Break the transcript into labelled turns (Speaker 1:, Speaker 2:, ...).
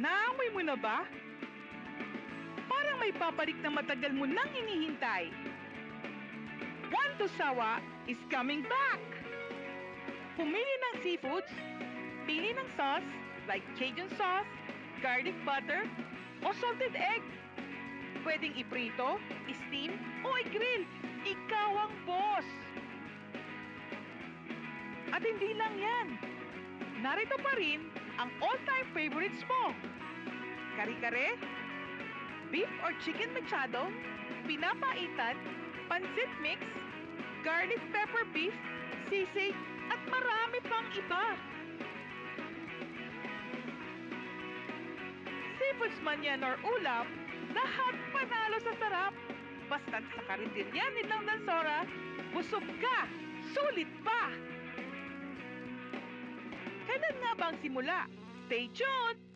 Speaker 1: Naamoy mo na ba? Parang may papalik na matagal mo nang hinihintay. One to Sawa is coming back! Pumili ng seafoods, pili ng sauce like Cajun sauce, garlic butter, o salted egg. Pwedeng iprito, steam, o i-grill. Ikaw ang boss! At hindi lang yan. Narito pa rin ang all-time favorites mo. Kare-kare, beef or chicken mechado, pinapaitan, pancit mix, garlic pepper beef, sisig, at marami pang iba. Seafoods man yan or ulam, lahat panalo sa sarap. Basta't sa karinderya nilang Dansora, busog ka, sulit pa! Kailan nga ba ang simula? Stay tuned!